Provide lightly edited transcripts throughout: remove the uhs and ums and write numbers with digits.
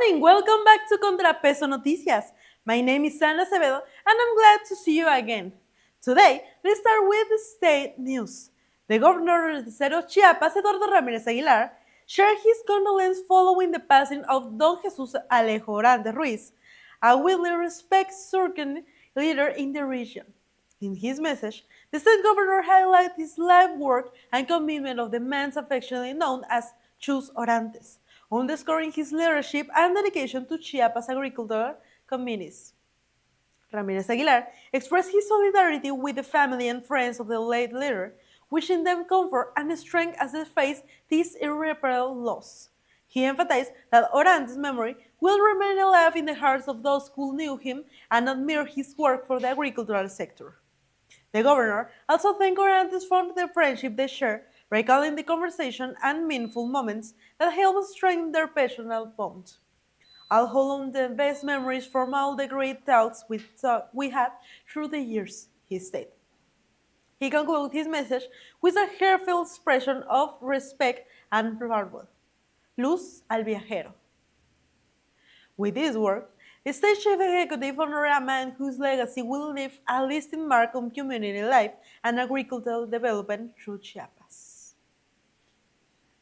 morning, welcome back to ContraPeso Noticias. My name is Acevedo and I'm glad to see you again. Today, let's start with the state news. The governor of the state of Chiapas, Eduardo Ramírez Aguilar, shared his condolence following the passing of Don Jesus Alejo Orantes Ruiz, a widely respected Surcan leader in the region. In his message, the state governor highlighted his life work and commitment of the man affectionately known as Chus Orantes, underscoring his leadership and dedication to Chiapas agricultural communities. Ramirez Aguilar expressed his solidarity with the family and friends of the late leader, wishing them comfort and strength as they face this irreparable loss. He emphasized that Orantes' memory will remain alive in the hearts of those who knew him and admired his work for the agricultural sector. The governor also thanked Orantes for the friendship they shared, recalling the conversation and meaningful moments that helped strengthen their personal bond. I'll hold on the best memories from all the great talks we had through the years, he stated. He concluded his message with a heartfelt expression of respect and farewell. Luz al viajero. With this work, the state chief executive honored a man whose legacy will leave a lasting mark on community life and agricultural development through Chiapas.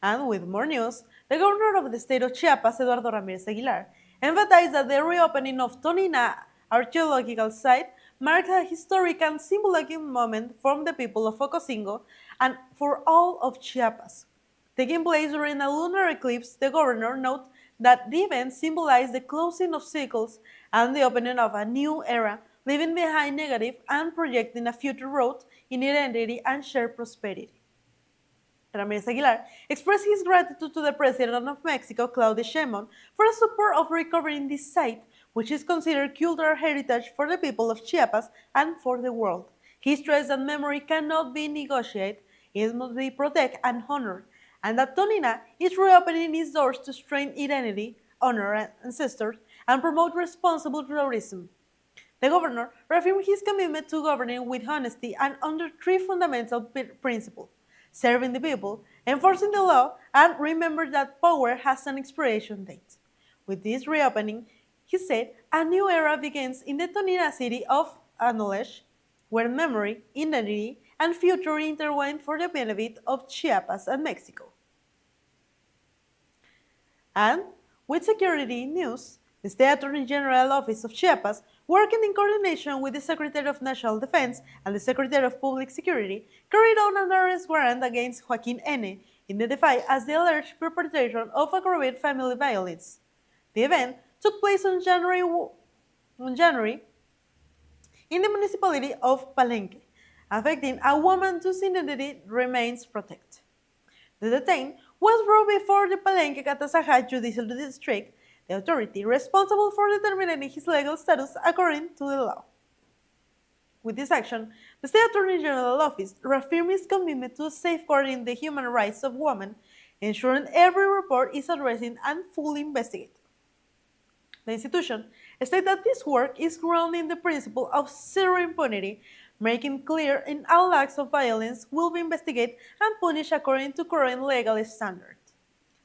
And with more news, the governor of the state of Chiapas, Eduardo Ramírez Aguilar, emphasized that the reopening of Tonina archaeological site marks a historic and symbolic moment for the people of Ocosingo and for all of Chiapas. Taking place during a lunar eclipse, the governor noted that the event symbolized the closing of cycles and the opening of a new era, leaving behind negative and projecting a future road in identity and shared prosperity. Ramírez Aguilar expressed his gratitude to the President of Mexico, Claudia Sheinbaum, for the support of recovering this site, which is considered cultural heritage for the people of Chiapas and for the world. He stressed that memory cannot be negotiated, it must be protected and honored, and that Tonina is reopening its doors to strengthen identity, honor ancestors, and promote responsible tourism. The governor reaffirmed his commitment to governing with honesty and under three fundamental principles: serving the people, enforcing the law, and remember that power has an expiration date. With this reopening, he said, a new era begins in the Tonina city of knowledge, where memory, identity, and future intertwine for the benefit of Chiapas and Mexico. And with security news, the State Attorney General Office of Chiapas, working in coordination with the Secretary of National Defense and the Secretary of Public Security, carried out an arrest warrant against Joaquin N., identified as the alleged perpetrator of aggravated family violence. The event took place on January in the municipality of Palenque, affecting a woman whose identity remains protected. The detained was brought before the Palenque Catasaja Judicial District, the authority responsible for determining his legal status according to the law. With this action, the State Attorney General Office reaffirmed its commitment to safeguarding the human rights of women, ensuring every report is addressed and fully investigated. The institution stated that this work is grounded in the principle of zero impunity, making clear in all acts of violence will be investigated and punished according to current legal standards.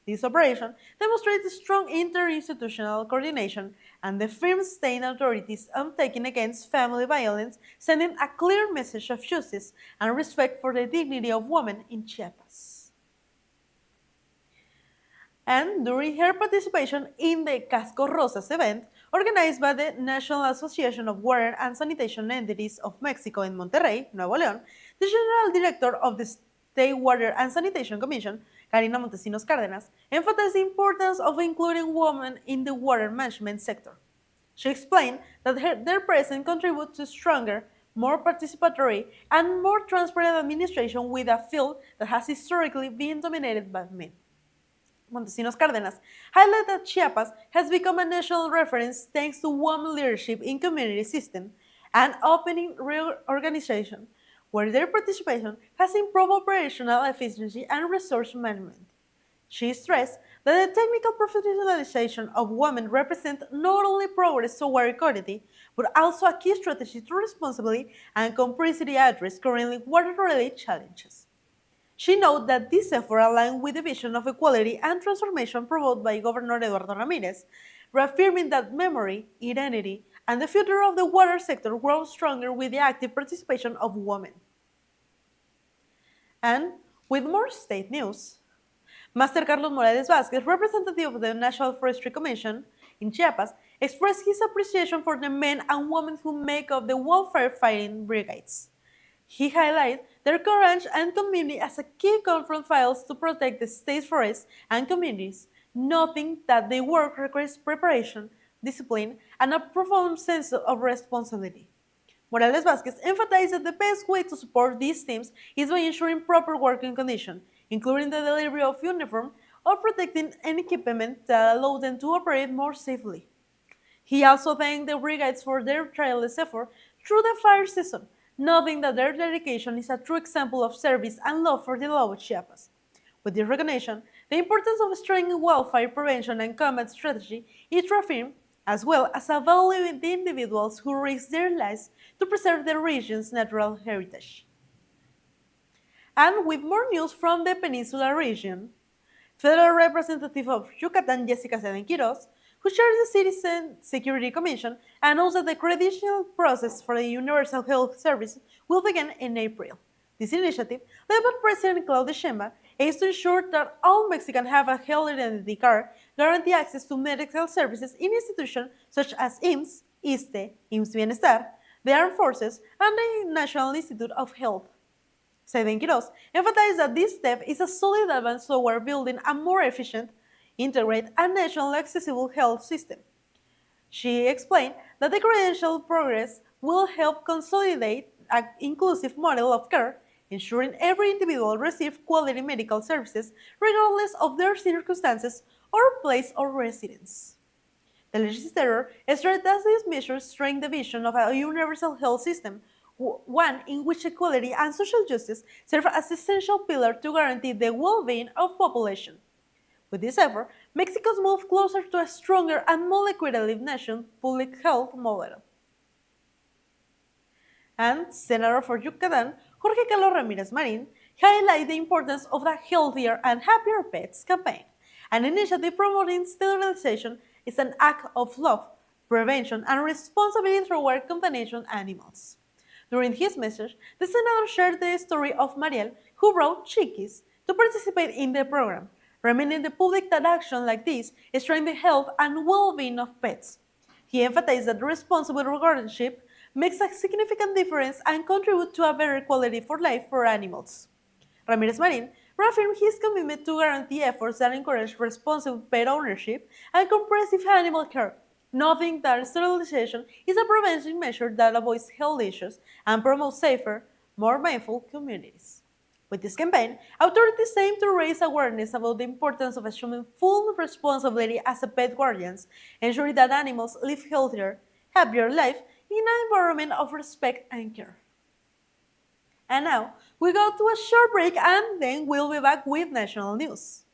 This operation demonstrates strong interinstitutional coordination and the firm state authorities undertaking against family violence, sending a clear message of justice and respect for the dignity of women in Chiapas. And during her participation in the Casco Rosas event, organized by the National Association of Water and Sanitation Entities of Mexico in Monterrey, Nuevo León, the General Director of the State Water and Sanitation Commission, Karina Montesinos Cárdenas, emphasized the importance of including women in the water management sector. She explained that their presence contributes to stronger, more participatory, and more transparent administration with a field that has historically been dominated by men. Montesinos Cárdenas highlighted that Chiapas has become a national reference thanks to women leadership in community system and opening reorganization, where their participation has improved operational efficiency and resource management. She stressed that the technical professionalization of women represents not only progress toward equality, but also a key strategy to responsibly and comprehensively address currently water-related challenges. She noted that this effort aligned with the vision of equality and transformation promoted by Governor Eduardo Ramirez, reaffirming that memory, identity, and the future of the water sector grow stronger with the active participation of women. And with more state news, Master Carlos Morales Vázquez, representative of the National Forestry Commission in Chiapas, expressed his appreciation for the men and women who make up the wildfire fighting brigades. He highlighted their courage and community as a key confront files to protect the state's forests and communities, noting that their work requires preparation, discipline, and a profound sense of responsibility. Morales Vázquez emphasized that the best way to support these teams is by ensuring proper working conditions, including the delivery of uniform or protecting any equipment that allow them to operate more safely. He also thanked the brigades for their tireless effort through the fire season, noting that their dedication is a true example of service and love for the law of Chiapas. With this recognition, the importance of strengthening wildfire prevention and combat strategy is reaffirmed, as well as valuing the individuals who risk their lives to preserve the region's natural heritage. And with more news from the Peninsula region, Federal Representative of Yucatan Jessica Quiroz, who chairs the Citizen Security Commission, announced that the credential process for the Universal Health Service will begin in April. This initiative, led by President Claudia Sheinbaum, aims to ensure that all Mexicans have a health identity card, guarantee access to medical services in institutions such as IMSS, ISSSTE, IMSS Bienestar, the Armed Forces, and the National Institute of Health. Seiden Quiroz emphasized that this step is a solid advance toward building a more efficient, integrated, and nationally accessible health system. She explained that the credential progress will help consolidate an inclusive model of care, ensuring every individual receives quality medical services regardless of their circumstances or place of residence. The legislature stressed that these measures strengthen the vision of a universal health system, one in which equality and social justice serve as essential pillars to guarantee the well-being of population. With this effort, Mexico's move closer to a stronger and more equitable national public health model. And Senator for Yucatan, Jorge Carlos Ramírez Marín, highlighted the importance of the Healthier and Happier Pets campaign. An initiative promoting sterilization is an act of love, prevention, and responsibility toward contaminated animals. During his message, the senator shared the story of Mariel, who brought Chiquis to participate in the program, reminding the public that action like this strengthens the health and well-being of pets. He emphasized that responsible guardianship makes a significant difference and contributes to a better quality for life for animals. Ramirez Marin reaffirmed his commitment to guarantee efforts that encourage responsible pet ownership and comprehensive animal care, noting that sterilization is a prevention measure that avoids health issues and promotes safer, more mindful communities. With this campaign, authorities aim to raise awareness about the importance of assuming full responsibility as a pet guardians, ensuring that animals live healthier, happier lives in an environment of respect and care. And now, we go to a short break and then we'll be back with national news.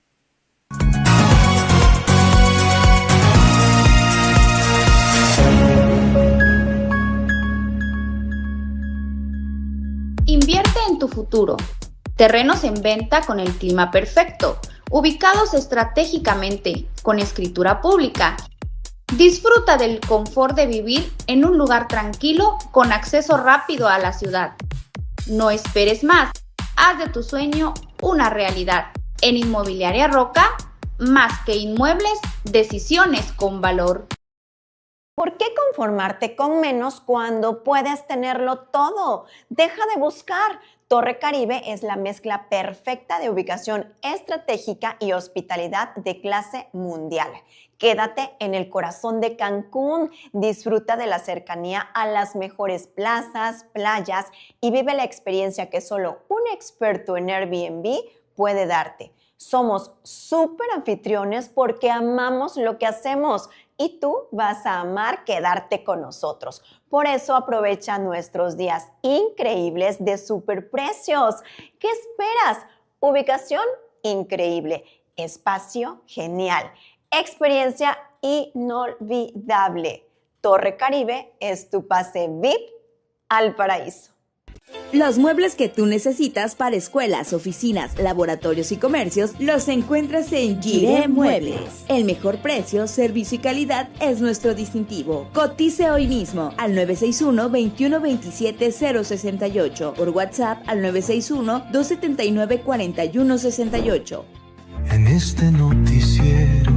Invierte en tu futuro. Terrenos en venta con el clima perfecto, ubicados estratégicamente, con escritura pública. Disfruta del confort de vivir en un lugar tranquilo con acceso rápido a la ciudad. No esperes más, haz de tu sueño una realidad. En Inmobiliaria Roca, más que inmuebles, decisiones con valor. ¿Por qué conformarte con menos cuando puedes tenerlo todo? Deja de buscar. Torre Caribe es la mezcla perfecta de ubicación estratégica y hospitalidad de clase mundial. Quédate en el corazón de Cancún, disfruta de la cercanía a las mejores plazas, playas y vive la experiencia que solo un experto en Airbnb puede darte. Somos súper anfitriones porque amamos lo que hacemos y tú vas a amar quedarte con nosotros. Por eso aprovecha nuestros días increíbles de superprecios. ¿Qué esperas? Ubicación increíble, espacio genial, experiencia inolvidable. Torre Caribe es tu pase VIP al paraíso. Los muebles que tú necesitas para escuelas, oficinas, laboratorios y comercios los encuentras en Giré Muebles. El mejor precio, servicio y calidad es nuestro distintivo. Cotice hoy mismo al 961-2127-068, por WhatsApp al 961-279-4168. En este noticiero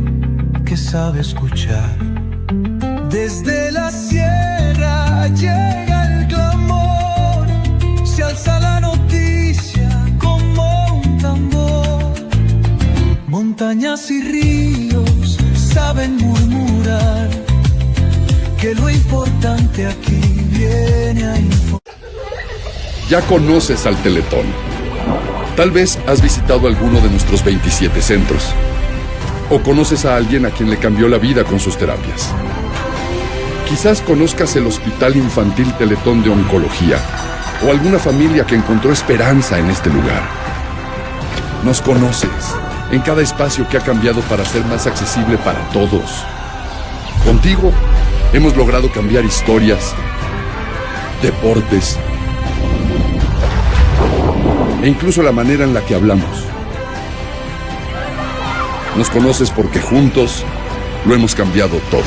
que sabe escuchar, desde la sierra llega el clamor, se alza la noticia como un tambor. Montañas y ríos saben murmurar que lo importante aquí viene a informar. Ya conoces al Teletón. Tal vez has visitado alguno de nuestros 27 centros. O conoces a alguien a quien le cambió la vida con sus terapias. Quizás conozcas el Hospital Infantil Teletón de Oncología o alguna familia que encontró esperanza en este lugar. Nos conoces en cada espacio que ha cambiado para ser más accesible para todos. Contigo hemos logrado cambiar historias, deportes e incluso la manera en la que hablamos. Nos conoces porque juntos lo hemos cambiado todo.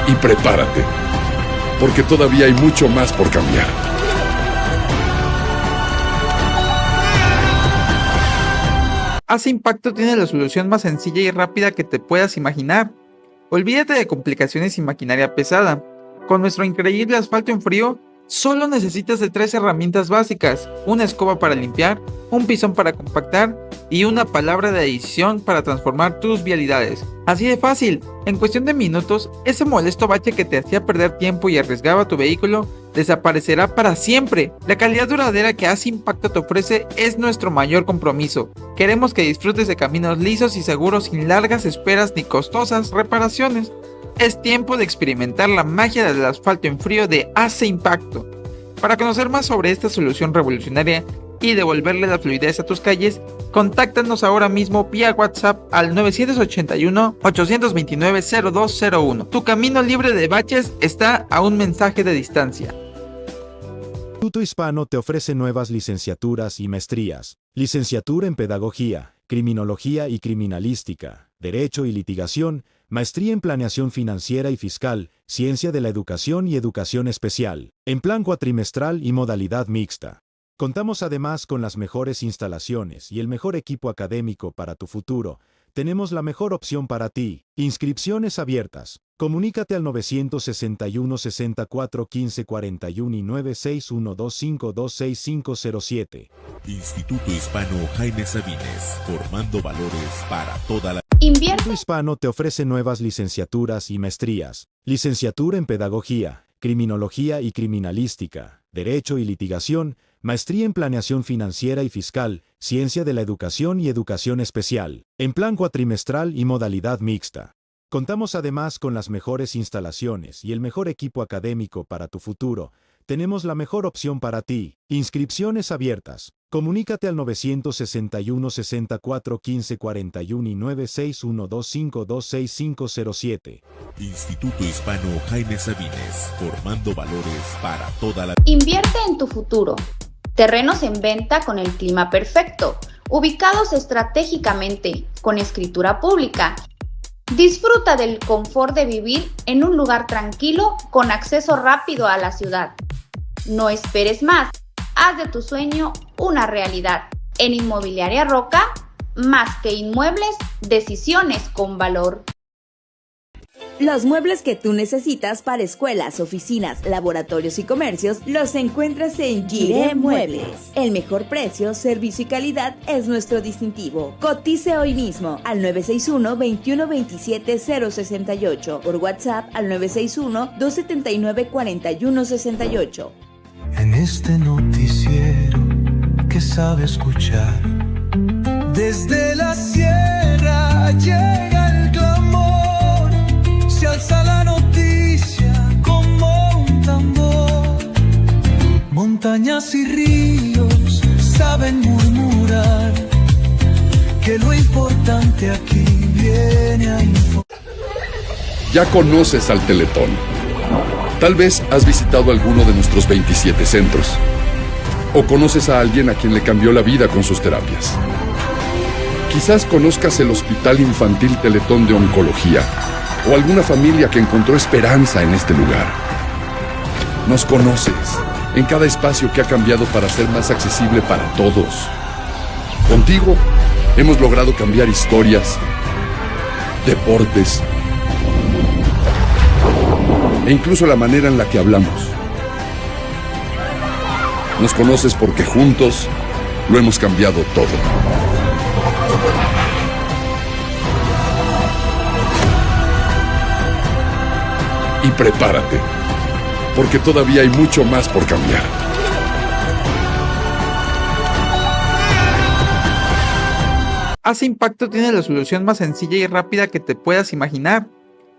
Y prepárate, porque todavía hay mucho más por cambiar. Ace Impacto tiene la solución más sencilla y rápida que te puedas imaginar. Olvídate de complicaciones y maquinaria pesada. Con nuestro increíble asfalto en frío, solo necesitas de 3 herramientas básicas: una escoba para limpiar, un pisón para compactar y una palabra de edición para transformar tus vialidades. Así de fácil, en cuestión de minutos, ese molesto bache que te hacía perder tiempo y arriesgaba tu vehículo desaparecerá para siempre. La calidad duradera que Ace Impacto te ofrece es nuestro mayor compromiso. Queremos que disfrutes de caminos lisos y seguros sin largas esperas ni costosas reparaciones. Es tiempo de experimentar la magia del asfalto en frío de Ace Impacto. Para conocer más sobre esta solución revolucionaria y devolverle la fluidez a tus calles, contáctanos ahora mismo vía WhatsApp al 981-829-0201. Tu camino libre de baches está a un mensaje de distancia. Instituto Hispano te ofrece nuevas licenciaturas y maestrías. Licenciatura en Pedagogía, Criminología y Criminalística, Derecho y Litigación, Maestría en Planeación Financiera y Fiscal, Ciencia de la Educación y Educación Especial, en plan cuatrimestral y modalidad mixta. Contamos además con las mejores instalaciones y el mejor equipo académico para tu futuro. Tenemos la mejor opción para ti. Inscripciones abiertas. Comunícate al 961 64 15 41 y 96125265507. Instituto Hispano Jaime Sabines, formando valores para toda la... Instituto Hispano te ofrece nuevas licenciaturas y maestrías. Licenciatura en Pedagogía, Criminología y Criminalística, Derecho y Litigación, Maestría en Planeación Financiera y Fiscal, Ciencia de la Educación y Educación Especial, en plan cuatrimestral y modalidad mixta. Contamos además con las mejores instalaciones y el mejor equipo académico para tu futuro. Tenemos la mejor opción para ti. Inscripciones abiertas. Comunícate al 961 64 15 41 y 96125265507. Instituto Hispano Jaime Sabines, formando valores para toda la... Invierte en tu futuro. Terrenos en venta con el clima perfecto, ubicados estratégicamente, con escritura pública. Disfruta del confort de vivir en un lugar tranquilo con acceso rápido a la ciudad. No esperes más, haz de tu sueño una realidad. En Inmobiliaria Roca, más que inmuebles, decisiones con valor. Los muebles que tú necesitas para escuelas, oficinas, laboratorios y comercios los encuentras en Giré Muebles. El mejor precio, servicio y calidad es nuestro distintivo. Cotice hoy mismo al 961-2127-068, por WhatsApp al 961-279-4168. En este noticiero que sabe escuchar, desde la sierra llega el clamor, se alza la noticia como un tambor. Montañas y ríos saben murmurar que lo importante aquí viene a informar. Ya conoces al Teletón. Tal vez has visitado alguno de nuestros 27 centros. O conoces a alguien a quien le cambió la vida con sus terapias. Quizás conozcas el Hospital Infantil Teletón de Oncología o alguna familia que encontró esperanza en este lugar. Nos conoces en cada espacio que ha cambiado para ser más accesible para todos. Contigo hemos logrado cambiar historias, deportes e incluso la manera en la que hablamos. Nos conoces porque juntos lo hemos cambiado todo. Y prepárate, porque todavía hay mucho más por cambiar. Hace Impacto tiene la solución más sencilla y rápida que te puedas imaginar.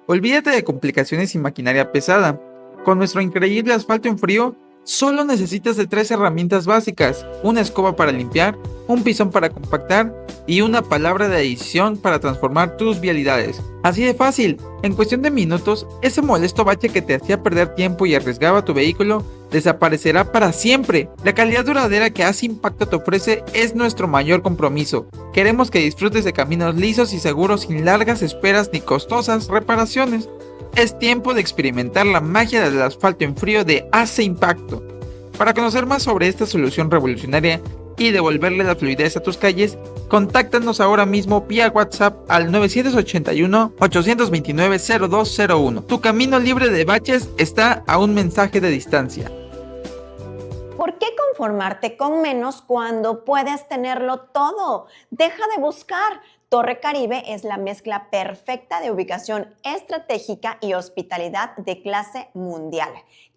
Olvídate de complicaciones y maquinaria pesada. Con nuestro increíble asfalto en frío, solo necesitas de 3 herramientas básicas: una escoba para limpiar, un pisón para compactar y una palabra de edición para transformar tus vialidades. Así de fácil, en cuestión de minutos, ese molesto bache que te hacía perder tiempo y arriesgaba tu vehículo desaparecerá para siempre. La calidad duradera que Hace Impacto te ofrece es nuestro mayor compromiso. Queremos que disfrutes de caminos lisos y seguros sin largas esperas ni costosas reparaciones. Es tiempo de experimentar la magia del asfalto en frío de Hace Impacto. Para conocer más sobre esta solución revolucionaria y devolverle la fluidez a tus calles, contáctanos ahora mismo vía WhatsApp al 981-829-0201. Tu camino libre de baches está a un mensaje de distancia. ¿Por qué conformarte con menos cuando puedes tenerlo todo? Deja de buscar. Torre Caribe es la mezcla perfecta de ubicación estratégica y hospitalidad de clase mundial.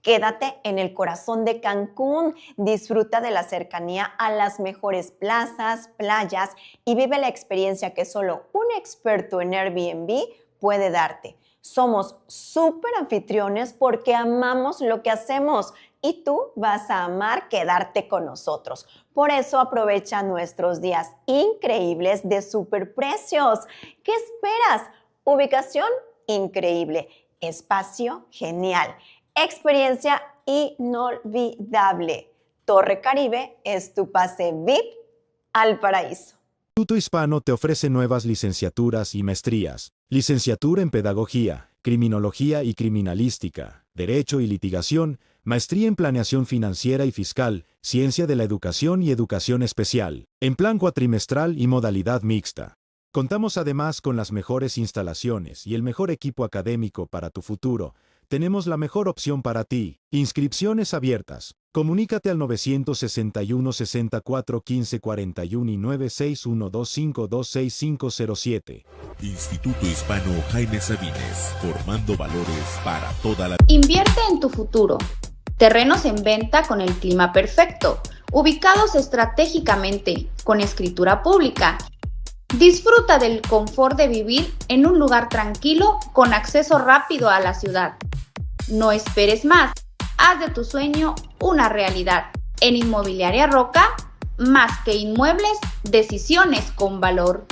Quédate en el corazón de Cancún, disfruta de la cercanía a las mejores plazas, playas y vive la experiencia que solo un experto en Airbnb puede darte. Somos súper anfitriones porque amamos lo que hacemos y tú vas a amar quedarte con nosotros. Por eso aprovecha nuestros días increíbles de superprecios. ¿Qué esperas? Ubicación increíble, espacio genial, experiencia inolvidable. Torre Caribe es tu pase VIP al paraíso. Instituto Hispano te ofrece nuevas licenciaturas y maestrías. Licenciatura en Pedagogía, Criminología y Criminalística, Derecho y Litigación, Maestría en Planeación Financiera y Fiscal, Ciencia de la Educación y Educación Especial, en plan cuatrimestral y modalidad mixta. Contamos además con las mejores instalaciones y el mejor equipo académico para tu futuro. Tenemos la mejor opción para ti. Inscripciones abiertas. Comunícate al 961 64 15 41 y 96125265507. Instituto Hispano Jaime Sabines, formando valores para toda la... Invierte en tu futuro. Terrenos en venta con el clima perfecto, ubicados estratégicamente, con escritura pública. Disfruta del confort de vivir en un lugar tranquilo con acceso rápido a la ciudad. No esperes más. Haz de tu sueño una realidad. En Inmobiliaria Roca, más que inmuebles, decisiones con valor.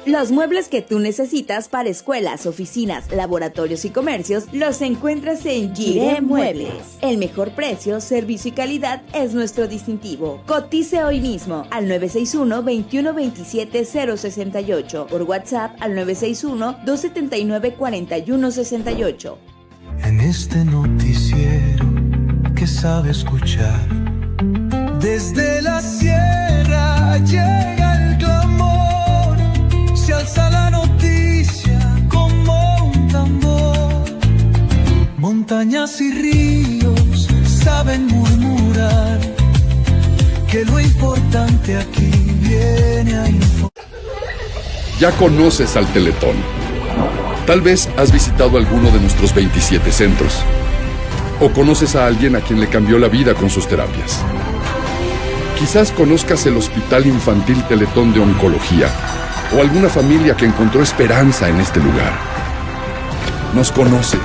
Los muebles que tú necesitas para escuelas, oficinas, laboratorios y comercios los encuentras en Giré Muebles. El mejor precio, servicio y calidad es nuestro distintivo. Cotice hoy mismo al 961-2127-068, por WhatsApp al 961-279-4168. En este noticiero que sabe escuchar, desde la sierra llega el clamor, se alza la noticia como un tambor. Montañas y ríos saben murmurar que lo importante aquí viene a informar. Ya conoces al Teletón. Tal vez has visitado alguno de nuestros 27 centros. O conoces a alguien a quien le cambió la vida con sus terapias. Quizás conozcas el Hospital Infantil Teletón de Oncología o alguna familia que encontró esperanza en este lugar. Nos conoces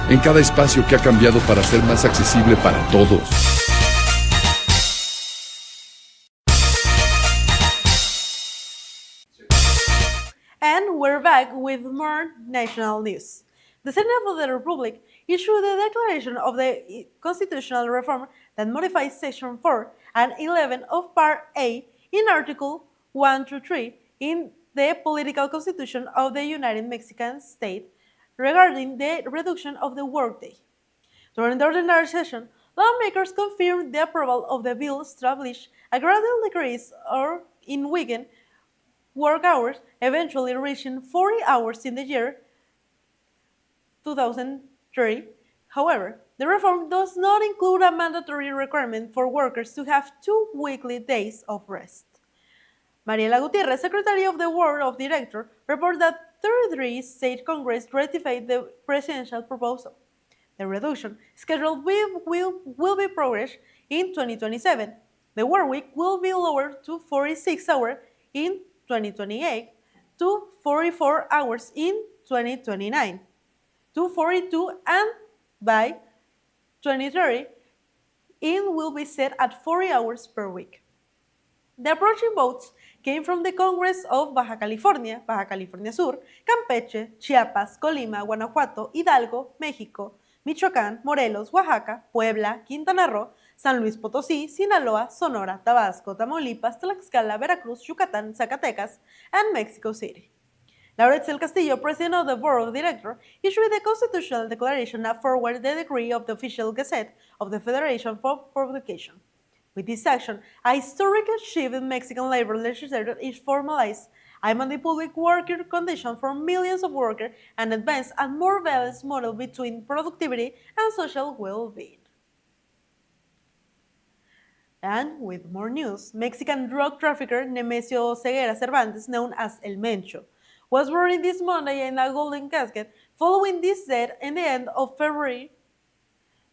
en cada espacio que ha cambiado para ser más accesible para todos. And we're back back with more national news. The Senate of the Republic issued the declaration of the constitutional reform that modifies Section 4 and 11 of Part A in Article 1 through 3 in the Political Constitution of the United Mexican State regarding the reduction of the workday. During the ordinary session, lawmakers confirmed the approval of the bill established a gradual decrease in weekend work hours, eventually reaching 40 hours in the year 2003. However, the reform does not include a mandatory requirement for workers to have 2 weekly days of rest. Mariela Gutierrez, Secretary of the Board of Directors, reported that 33 state Congress ratified the presidential proposal. The reduction schedule will be progressed in 2027. The work week will be lowered to 46 hours in 2028 to 44 hours in 2029 to 42, and by 2030 it will be set at 40 hours per week. The approaching votes came from the Congress of Baja California Sur, Campeche, Chiapas, Colima, Guanajuato, Hidalgo, México, Michoacán, Morelos, Oaxaca, Puebla, Quintana Roo, San Luis Potosí, Sinaloa, Sonora, Tabasco, Tamaulipas, Tlaxcala, Veracruz, Yucatán, Zacatecas, and Mexico City. Laura Etzel Castillo, President of the Board of Directors, issued the constitutional declaration that forwarded the decree of the official Gazette of the Federation for publication. With this action, a historic achievement in Mexican labor legislation is formalized, aiming the public worker condition for millions of workers and advance a more balanced model between productivity and social well-being. And with more news, Mexican drug trafficker Nemesio Ceguera Cervantes, known as El Mencho, was buried this Monday in a golden casket following this death in the end of February.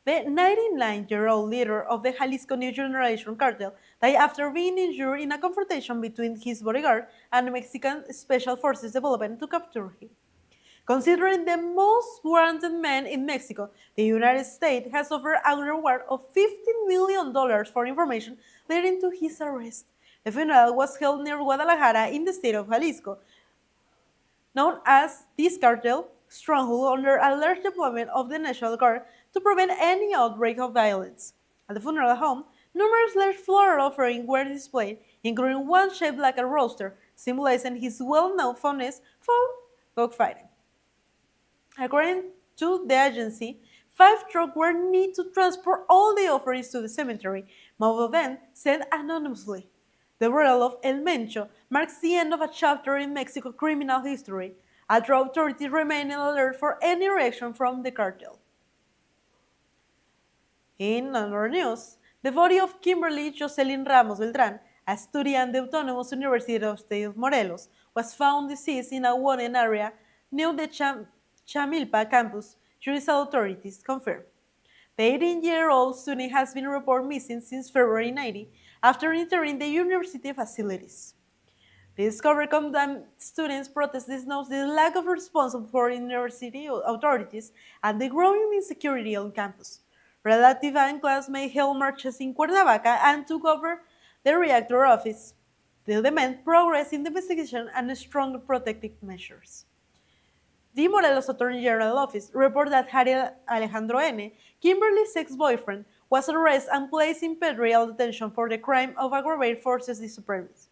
The 99-year-old leader of the Jalisco New Generation cartel died after being injured in a confrontation between his bodyguard and Mexican Special Forces development to capture him. Considering the most wanted man in Mexico, the United States has offered a reward of $15 million for information leading to his arrest. The funeral was held near Guadalajara in the state of Jalisco, known as this cartel stronghold under a large deployment of the National Guard to prevent any outbreak of violence. At the funeral home, numerous large floral offerings were displayed, including one shaped like a rooster, symbolizing his well-known fondness for cockfighting. According to the agency, 5 trucks were needed to transport all the offerings to the cemetery, most of them sent anonymously. The burial of El Mencho marks the end of a chapter in Mexico criminal history, as authorities remain alert for any reaction from the cartel. In other news, the body of Kimberly Jocelyn Ramos Beltran, a student at the Autonomous University of the State of Morelos, was found deceased in a wooded area near the Chamilpa campus, judicial authorities confirmed. The 18-year-old student has been reported missing since February 90 after entering the university facilities. The discovery comes that students' protest denotes the lack of responsibility for university authorities and the growing insecurity on campus. Relative and classmates held marches in Cuernavaca and took over the rector office. They demand progress in the investigation and stronger protective measures. The Morelos Attorney General Office reported that Jariel Alejandro N., Kimberly's ex-boyfriend, was arrested and placed in federal detention for the crime of aggravated forces supremacy.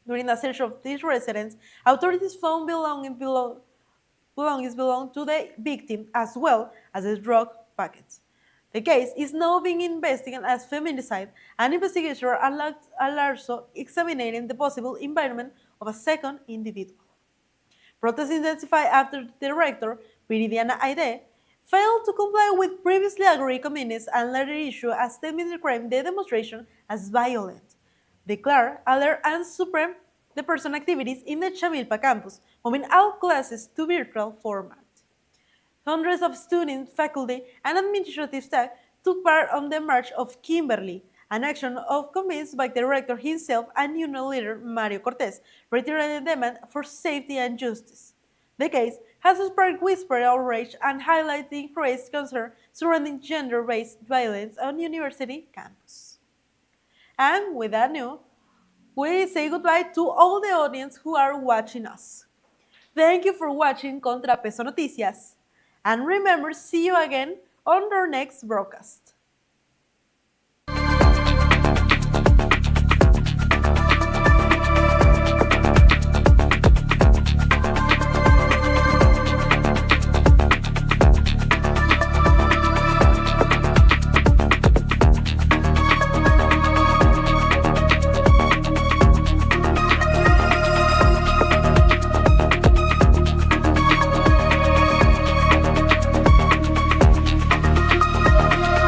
During the search of this residence, authorities found belongings belong to the victim as well as the drug packets. The case is now being investigated as feminicide, and investigators are also examining the possible environment of a second individual. Protests intensified after the director, Viridiana Aide, failed to comply with previously agreed commitments and later issued a statement describing the demonstration as violent, declared alert and supreme the person activities in the Chamilpa campus, moving all classes to virtual format. Hundreds of students, faculty, and administrative staff took part on the March of Kimberly, an action convinced by the director himself and union leader Mario Cortez, reiterating the demand for safety and justice. The case has sparked widespread outrage and highlighted the increased concern surrounding gender-based violence on university campus. And with that news, we say goodbye to all the audience who are watching us. Thank you for watching ContraPeso Noticias. And remember, see you again on our next broadcast.